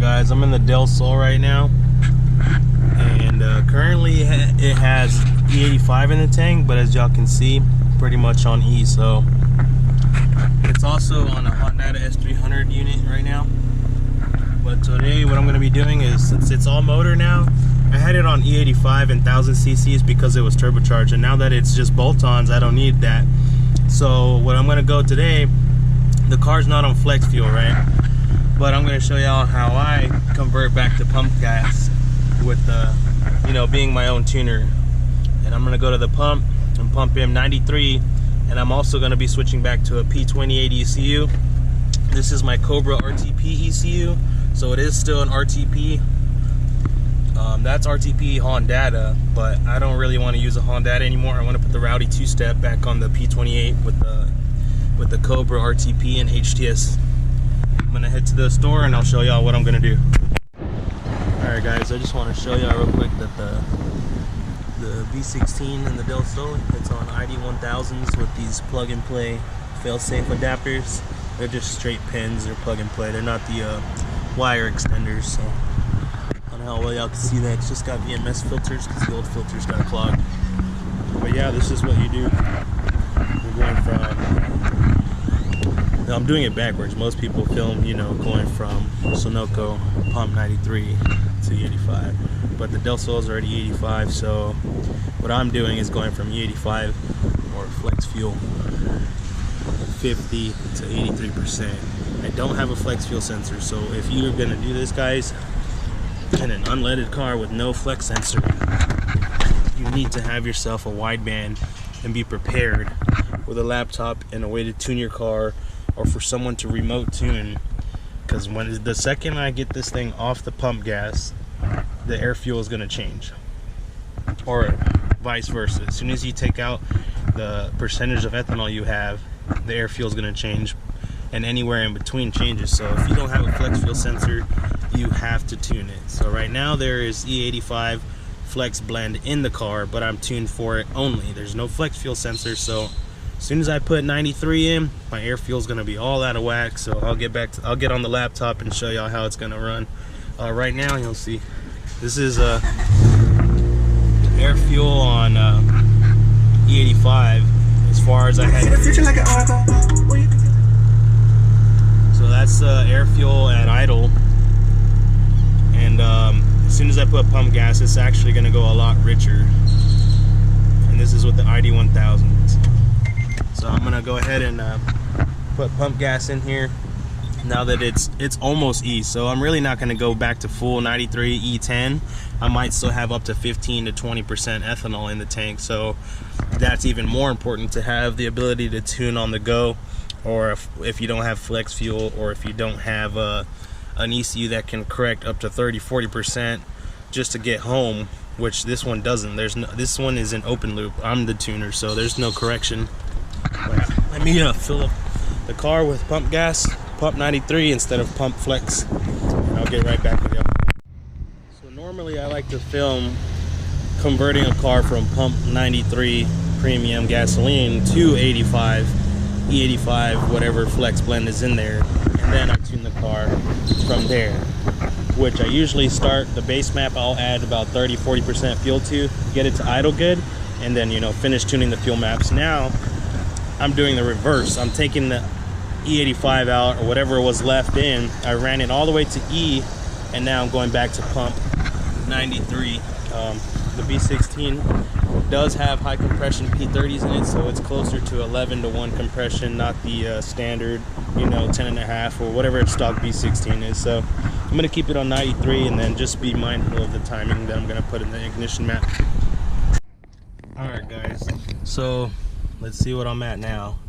guys, I'm in the Del Sol right now, and currently it has E85 in the tank, but as y'all can see, pretty much on E. So it's also on a Honda S300 unit right now. But today what I'm going to be doing is, since it's all motor now, I had it on E85 and 1000 cc's because it was turbocharged, and now that it's just bolt-ons, I don't need that. So what I'm going to go today, the car's not on flex fuel, right? But I'm going to show y'all how I convert back to pump gas with being my own tuner. And I'm going to go to the pump and pump in 93, and I'm also going to be switching back to a P28 ECU. This is my Cobra RTP ECU, so it is still an RTP. That's RTP Honda, but I don't really want to use a Honda anymore. I want to put the Rowdy two-step back on the P28 with the Cobra RTP and HTS. I'm gonna head to the store and I'll show y'all what I'm gonna do. Alright guys, I just want to show y'all real quick that the B16 and the Del Sol, it's on ID1000s with these plug and play fail-safe adapters. They're just straight pins, they're plug and play. They're not the wire extenders, so I don't know how well y'all can see that. It's just got VMS filters because the old filters got clogged. But yeah, this is what you do. We're going from, I'm doing it backwards. Most people film, going from Sunoco pump 93 to E85, but the Del Sol is already E85, so what I'm doing is going from E85 or flex fuel 50 to 83%. I don't have a flex fuel sensor, so if you're gonna do this, guys, in an unleaded car with no flex sensor, you need to have yourself a wideband and be prepared with a laptop and a way to tune your car, or for someone to remote tune, because the second I get this thing off the pump gas, the air fuel is going to change, or vice versa. As soon as you take out the percentage of ethanol you have, the air fuel is going to change, and anywhere in between changes. So if you don't have a flex fuel sensor, you have to tune it. So right now there is E85 flex blend in the car, but I'm tuned for it only. There's no flex fuel sensor, so as soon as I put 93 in, my air fuel is going to be all out of whack. So I'll get on the laptop and show y'all how it's going to run. Right now, you'll see this is air fuel on E85 as far as I had it. So that's air fuel at idle, and as soon as I put pump gas, it's actually going to go a lot richer. And this is with the ID1000s. So I'm gonna go ahead and put pump gas in here now that it's almost E. So I'm really not gonna go back to full 93 E10. I might still have up to 15 to 20% ethanol in the tank. So that's even more important, to have the ability to tune on the go, or if you don't have flex fuel, or if you don't have an ECU that can correct up to 30-40% just to get home, which this one doesn't. This one is an open loop. I'm the tuner, so there's no correction. Let me fill up the car with pump gas, pump 93 instead of pump flex, and I'll get right back with y'all. So normally I like to film converting a car from pump 93 premium gasoline to 85, E85, whatever flex blend is in there, and then I tune the car from there, which I usually start the base map. I'll add about 30-40% fuel to get it to idle good, and then finish tuning the fuel maps. Now I'm doing the reverse. I'm taking the E85 out, or whatever was left in. I ran it all the way to E, and now I'm going back to pump 93. The B16 does have high compression P30s in it, so it's closer to 11-to-1 compression, not the standard 10.5 or whatever its stock B16 is. So I'm going to keep it on 93, and then just be mindful of the timing that I'm going to put in the ignition map. Alright guys, so let's see what I'm at now.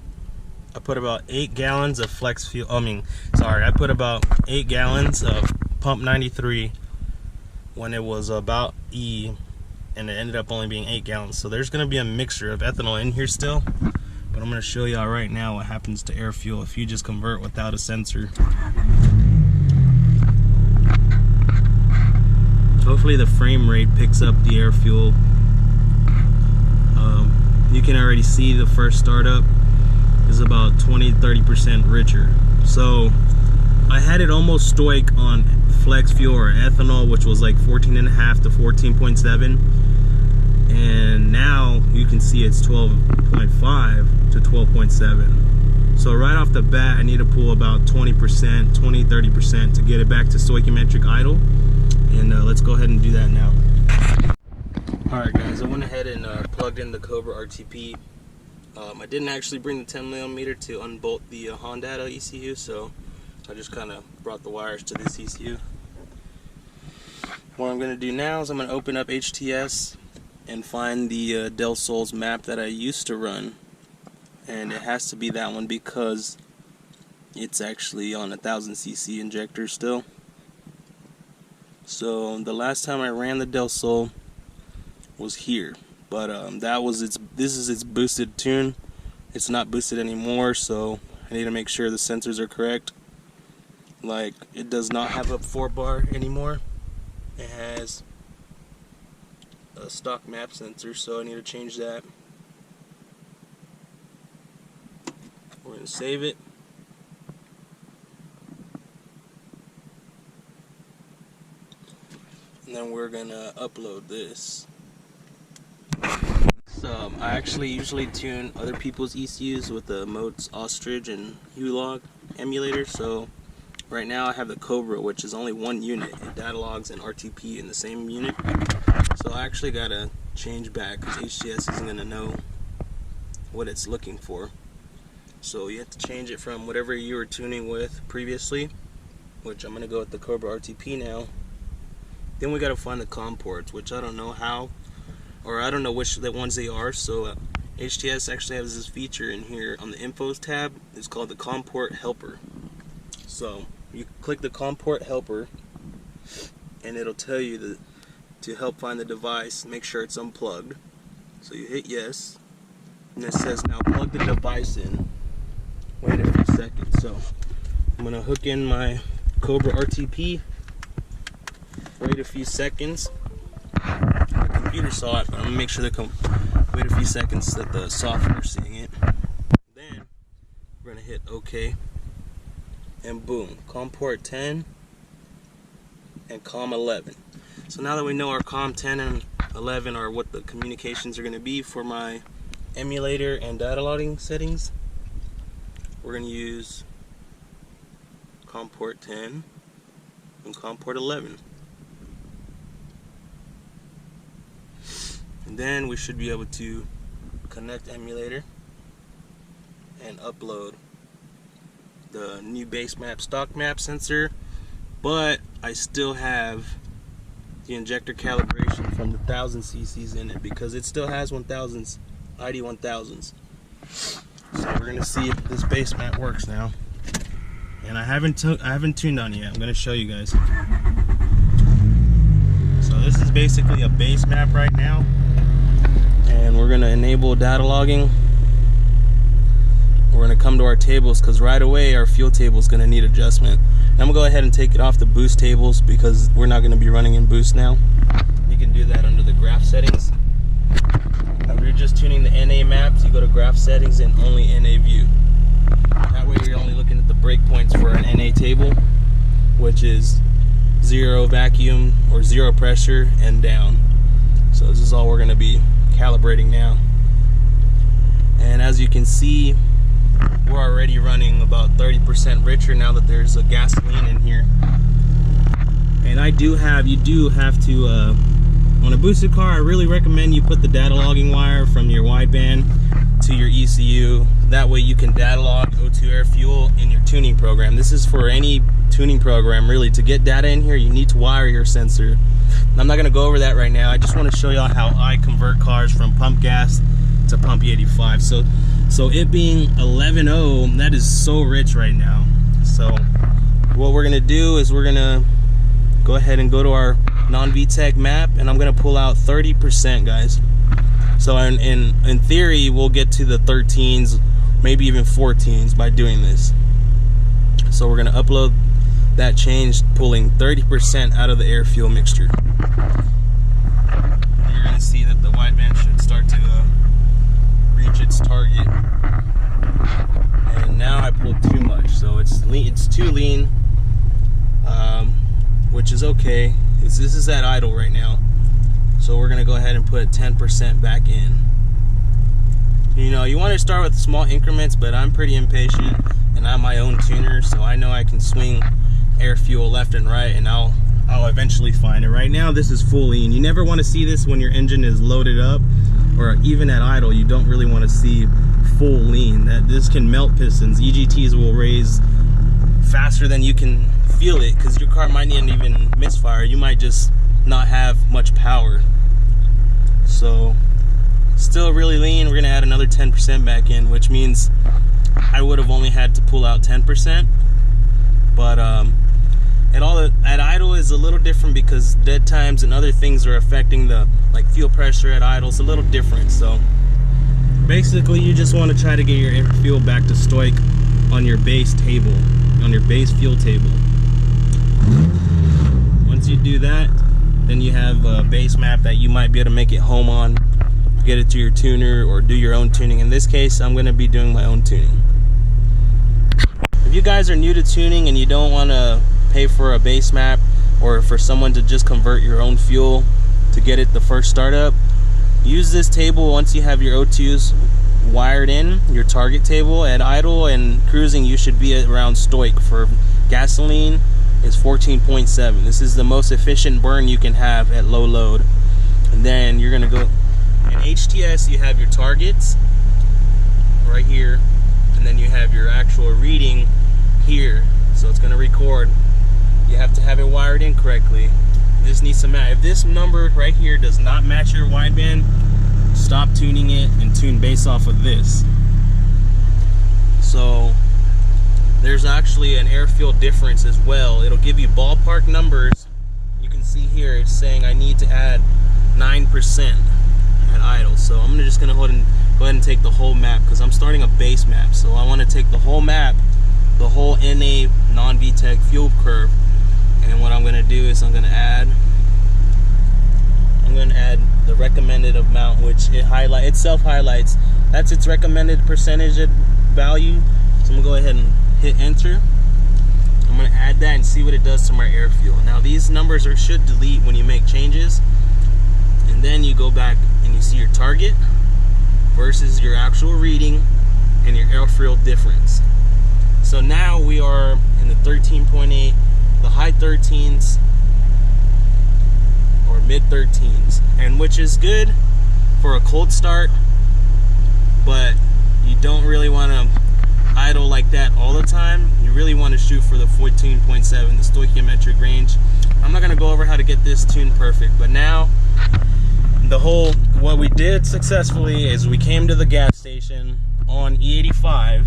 I put about 8 gallons of flex fuel. I put about 8 gallons of pump 93 when it was about E, and it ended up only being 8 gallons. So there's going to be a mixture of ethanol in here still, but I'm going to show y'all right now what happens to air fuel if you just convert without a sensor. Hopefully the frame rate picks up the air fuel. You can already see the first startup is about 20-30% richer. So I had it almost stoic on flex fuel or ethanol, which was like 14.5 to 14.7, and now you can see it's 12.5 to 12.7. So right off the bat, I need to pull about 20%, 30% to get it back to stoichiometric idle, and let's go ahead and do that now. Alright guys, I went ahead and plugged in the Cobra RTP. I didn't actually bring the 10mm to unbolt the Honda ECU, so I just kind of brought the wires to this ECU. What I'm going to do now is I'm going to open up HTS and find the Del Sol's map that I used to run, and it has to be that one because it's actually on 1000cc injector still. So the last time I ran the Del Sol was here, but this is its boosted tune. It's not boosted anymore, so I need to make sure the sensors are correct. Like, it does not have a 4-bar anymore. It has a stock map sensor, so I need to change that. We're going to save it. And then we're going to upload this. So I actually usually tune other people's ECUs with the Motes Ostrich and yall emulator. So right now I have the Cobra, which is only one unit. It data logs and RTP in the same unit. So I actually gotta change back because HTS isn't gonna know what it's looking for. So you have to change it from whatever you were tuning with previously, which I'm gonna go with the Cobra RTP now. Then we gotta find the COM ports, which I don't know how, or I don't know which ones they are. So HTS actually has this feature in here on the infos tab. It's called the COM port helper. So you click the COM port helper and it'll tell you to help find the device, make sure it's unplugged. So you hit yes, and it says now plug the device in. Wait a few seconds. So I'm gonna hook in my Cobra RTP, wait a few seconds. The computer saw it, but I'm gonna make sure wait a few seconds that the software is seeing it. Then we're gonna hit OK, and boom, COM port 10 and COM 11. So now that we know our COM 10 and 11 are what the communications are gonna be for my emulator and data logging settings, we're gonna use COM port 10 and COM port 11. And then we should be able to connect emulator and upload the new base map stock map sensor, but I still have the injector calibration from the 1000cc's in it because it still has 1000s, ID 1000s. So we're gonna see if this base map works now. And I haven't tuned on it yet. I'm gonna show you guys. So this is basically a base map right now. And we're gonna enable data logging. We're gonna come to our tables because right away our fuel table is gonna need adjustment. And I'm gonna go ahead and take it off the boost tables because we're not gonna be running in boost now. You can do that under the graph settings. If you're just tuning the NA maps, you go to graph settings and only NA view. That way you're only looking at the breakpoints for an NA table, which is 0 vacuum or 0 pressure and down. So this is all we're gonna be calibrating now. And as you can see, we're already running about 30% richer now that there's a gasoline in here. And you do have to on a boosted car, I really recommend you put the data logging wire from your wideband to your ECU. That way you can data log O2 air fuel in your tuning program. This is for any tuning program really. To get data in here, you need to wire your sensor. I'm not going to go over that right now. I just want to show y'all how I convert cars from pump gas to pump E85. So it being 11.0, that is so rich right now. So what we're going to do is we're going to go ahead and go to our non-VTEC map, and I'm going to pull out 30%, guys. So in theory, we'll get to the 13s, maybe even 14s by doing this. So we're going to upload that change, pulling 30% out of the air fuel mixture. You're going to see that the wideband should start to reach its target. And now I pulled too much, so it's too lean. which is okay. This is at idle right now. So we're gonna go ahead and put 10% back in. You know, you want to start with small increments, but I'm pretty impatient and I'm my own tuner, so I know I can swing air fuel left and right, and I'll eventually find it. Right now this is full lean. You never want to see this when your engine is loaded up, or even at idle. You don't really want to see full lean. This can melt pistons. EGTs will raise faster than you can feel it, because your car might not even misfire. You might just not have much power. So still really lean. We're gonna add another 10% back in, which means I would have only had to pull out 10%, but at idle is a little different because dead times and other things are affecting the fuel pressure at idle. It's a little different. So basically you just want to try to get your air fuel back to stoic on your base table, on your base fuel table. Once you do that, then you have a base map that you might be able to make it home on, get it to your tuner, or do your own tuning. In this case, I'm going to be doing my own tuning. If you guys are new to tuning and you don't want to pay for a base map, or for someone to just convert your own fuel to get it the first startup, use this table. Once you have your O2s wired in, your target table at idle and cruising, you should be around stoic. For gasoline is 14.7. This is the most efficient burn you can have at low load. And then you're gonna go in HTS, you have your targets right here, and then you have your actual reading here. So it's gonna record. You have to have it wired in correctly. This needs to match. If this number right here does not match your wideband, stop tuning it and tune based off of this. So there's actually an air fuel difference as well. It'll give you ballpark numbers. You can see here it's saying I need to add 9% at idle. So I'm just gonna go ahead and take the whole map, because I'm starting a base map. So I want to take the whole map, the whole NA non-VTEC fuel curve. And what I'm going to do is I'm going to add the recommended amount, which it self-highlights. That's its recommended percentage value. So I'm going to go ahead and hit enter. I'm going to add that and see what it does to my air fuel. Now these numbers should delete when you make changes. And then you go back and you see your target versus your actual reading and your air fuel difference. So now we are in the 13.8, the high 13s or mid 13s, and which is good for a cold start, but you don't really want to idle like that all the time. You really want to shoot for the 14.7, the stoichiometric range. I'm not going to go over how to get this tuned perfect, but now what we did successfully is we came to the gas station on E85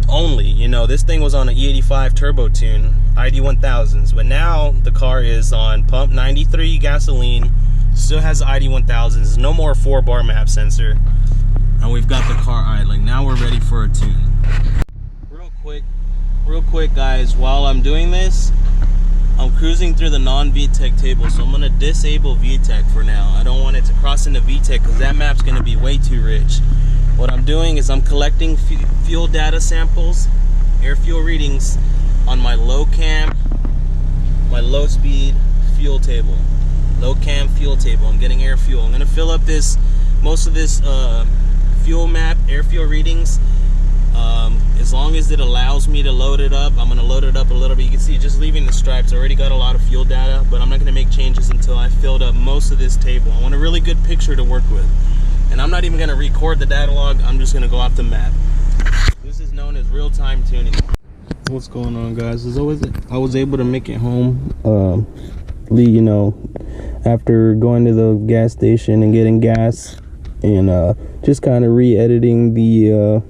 only. You know, this thing was on an E85 turbo tune, ID 1000s, but now the car is on pump 93 gasoline, still has the ID 1000s, no more 4-bar map sensor, and we've got the car idling. Now we're ready for a tune. Real quick guys, while I'm doing this, I'm cruising through the non-VTEC table, so I'm going to disable VTEC for now. I don't want it to cross into VTEC because that map's going to be way too rich. What I'm doing is I'm collecting fuel data samples, air fuel readings on my low cam, my low speed fuel table. Low cam fuel table. I'm getting air fuel. I'm going to fill up most of this fuel map, air fuel readings. As long as it allows me to load it up, I'm going to load it up a little bit. You can see just leaving the stripes. I already got a lot of fuel data, but I'm not going to make changes until I filled up most of this table. I want a really good picture to work with. And I'm not even going to record the data log. I'm just going to go off the map. This is known as real-time tuning. What's going on, guys? As always, I was able to make it home, you know, after going to the gas station and getting gas, and just kind of re-editing the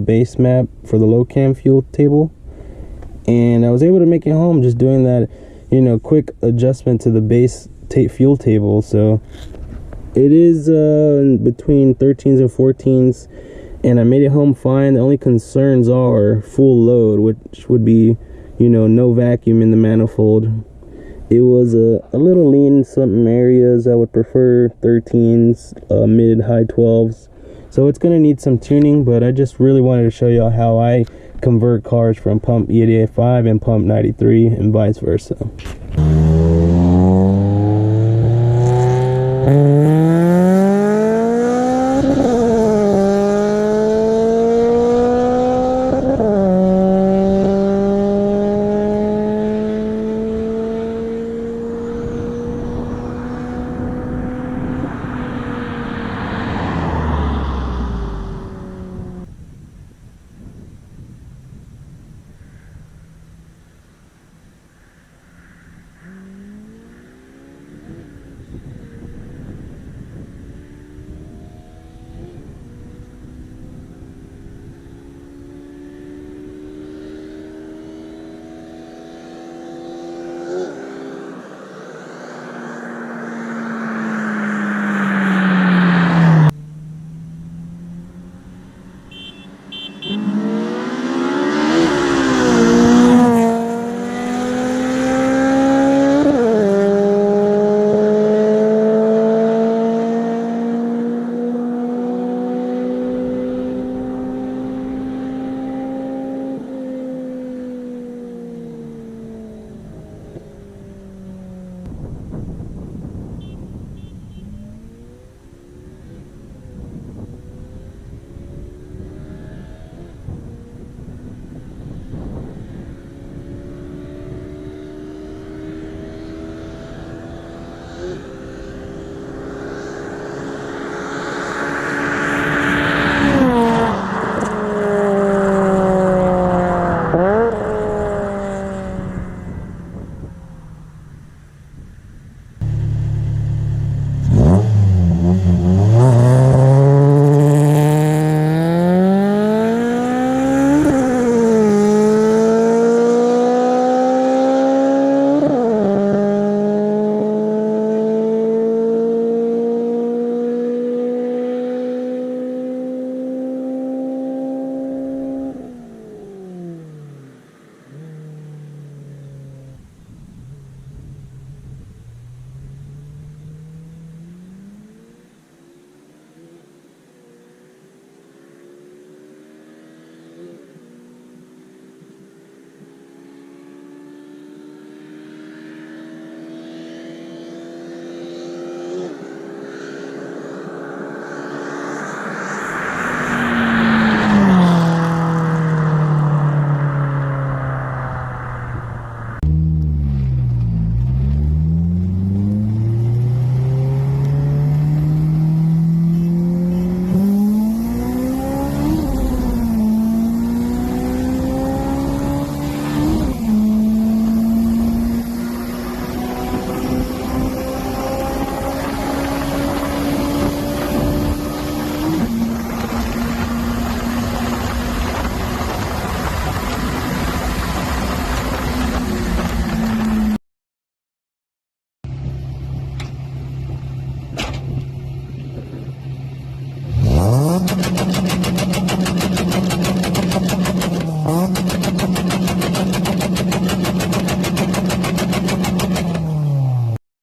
base map for the low cam fuel table. And I was able to make it home just doing that, you know, quick adjustment to the base fuel table. So it is between 13s and 14s, and I made it home fine. The only concerns are full load, which would be, you know, no vacuum in the manifold. It was a little lean in some areas. I would prefer 13s, mid high 12s. So it's gonna need some tuning, but I just really wanted to show y'all how I convert cars from pump 88.5 and pump 93 and vice versa.